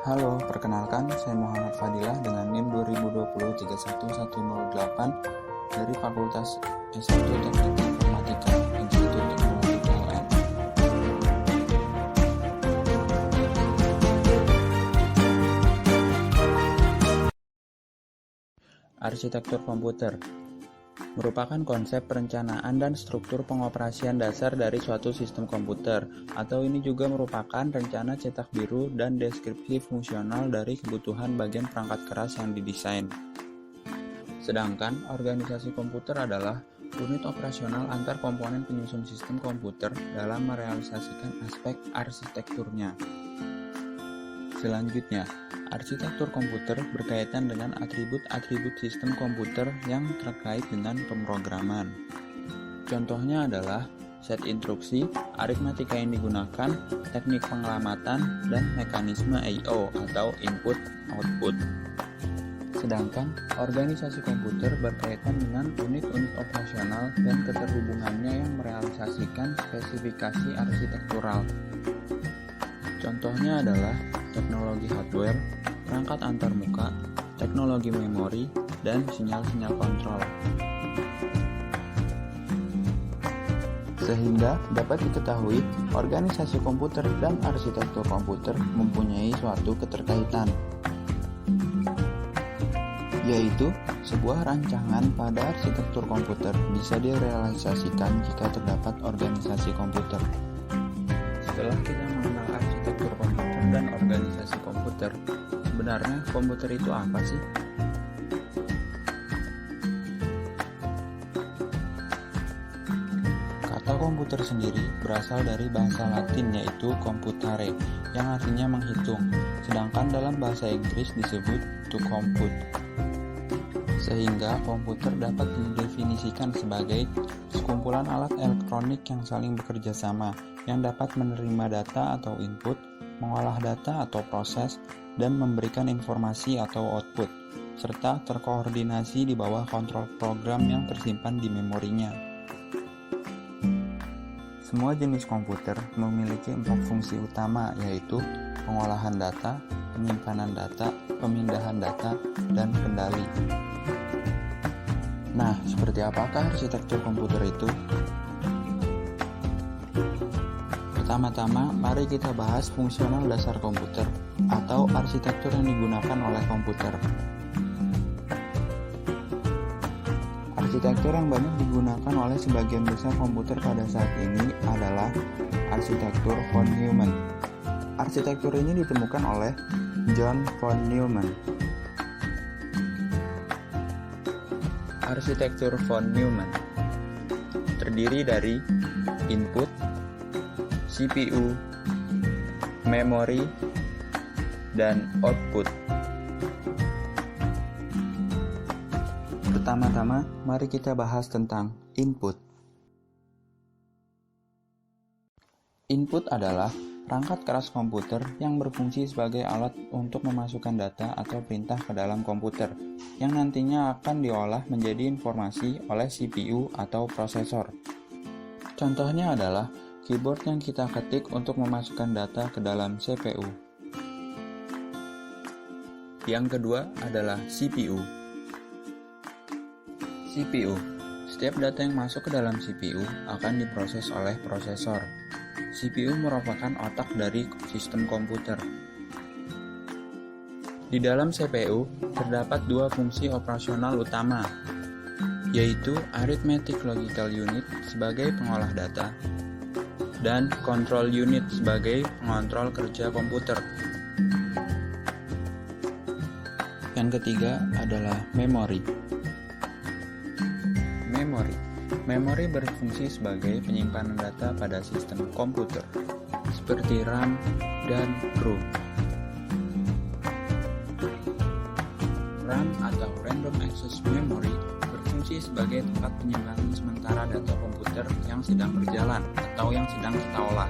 Halo, perkenalkan saya Muhammad Fadilah dengan NIM 2020-31108 dari Fakultas S1 Teknik Informatika, Institut Teknologi PLN. Arsitektur komputer merupakan konsep perencanaan dan struktur pengoperasian dasar dari suatu sistem komputer, atau ini juga merupakan rencana cetak biru dan deskripsi fungsional dari kebutuhan bagian perangkat keras yang didesain. Sedangkan organisasi komputer adalah unit operasional antar komponen penyusun sistem komputer dalam merealisasikan aspek arsitekturnya. Selanjutnya, arsitektur komputer berkaitan dengan atribut-atribut sistem komputer yang terkait dengan pemrograman. Contohnya adalah set instruksi, aritmatika yang digunakan, teknik pengelamatan, dan mekanisme I/O atau input-output. Sedangkan organisasi komputer berkaitan dengan unit-unit operasional dan keterhubungannya yang merealisasikan spesifikasi arsitektural. Contohnya adalah teknologi hardware, perangkat antarmuka, teknologi memori, dan sinyal-sinyal kontrol. Sehingga dapat diketahui, organisasi komputer dan arsitektur komputer mempunyai suatu keterkaitan, yaitu sebuah rancangan pada arsitektur komputer bisa direalisasikan jika terdapat organisasi komputer. Setelah kita mengenal arsitektur komputer dan organisasi komputer, sebenarnya komputer itu apa sih? Kata komputer sendiri berasal dari bahasa Latin yaitu computare, yang artinya menghitung, sedangkan dalam bahasa Inggris disebut to compute. Sehingga komputer dapat didefinisikan sebagai sekumpulan alat elektronik yang saling bekerja sama, yang dapat menerima data atau input, mengolah data atau proses, dan memberikan informasi atau output, serta terkoordinasi di bawah kontrol program yang tersimpan di memorinya. Semua jenis komputer memiliki 4 fungsi utama, yaitu pengolahan data, penyimpanan data, pemindahan data, dan kendali. Nah, seperti apakah arsitektur komputer itu? Pertama-tama, mari kita bahas fungsional dasar komputer atau arsitektur yang digunakan oleh komputer. Arsitektur yang banyak digunakan oleh sebagian besar komputer pada saat ini adalah arsitektur von Neumann. Arsitektur ini ditemukan oleh John von Neumann. Arsitektur von Neumann terdiri dari input, CPU, memori, dan output. Pertama-tama, mari kita bahas tentang input. Input adalah perangkat keras komputer yang berfungsi sebagai alat untuk memasukkan data atau perintah ke dalam komputer, yang nantinya akan diolah menjadi informasi oleh CPU atau prosesor. Contohnya adalah keyboard yang kita ketik untuk memasukkan data ke dalam CPU. Yang kedua adalah CPU. CPU. Setiap data yang masuk ke dalam CPU akan diproses oleh prosesor. CPU merupakan otak dari sistem komputer. Di dalam CPU terdapat 2 fungsi operasional utama, yaitu Arithmetic Logical Unit sebagai pengolah data dan Control Unit sebagai pengontrol kerja komputer. Yang ketiga adalah memori. Memori berfungsi sebagai penyimpanan data pada sistem komputer, seperti RAM dan ROM. RAM atau Random Access Memory berfungsi sebagai tempat penyimpanan sementara data komputer yang sedang berjalan atau yang sedang kita olah,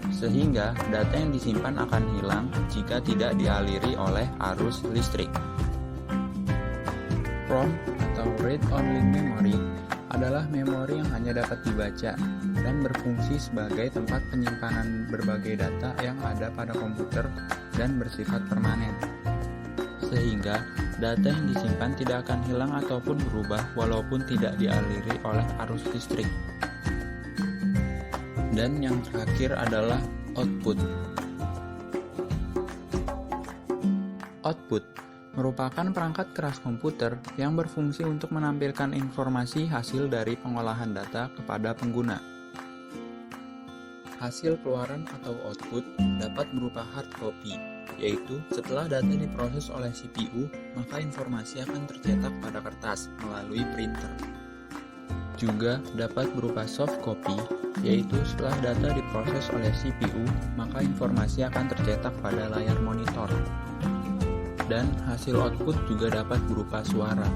sehingga data yang disimpan akan hilang jika tidak dialiri oleh arus listrik. ROM atau Read Only Memory adalah memori yang hanya dapat dibaca dan berfungsi sebagai tempat penyimpanan berbagai data yang ada pada komputer dan bersifat permanen. Sehingga data yang disimpan tidak akan hilang ataupun berubah walaupun tidak dialiri oleh arus listrik. Dan yang terakhir adalah output. Output merupakan perangkat keras komputer yang berfungsi untuk menampilkan informasi hasil dari pengolahan data kepada pengguna. Hasil keluaran atau output dapat berupa hard copy, yaitu setelah data diproses oleh CPU, maka informasi akan tercetak pada kertas melalui printer. Juga dapat berupa soft copy, yaitu setelah data diproses oleh CPU, maka informasi akan tercetak pada layar monitor. Dan hasil output juga dapat berupa suara,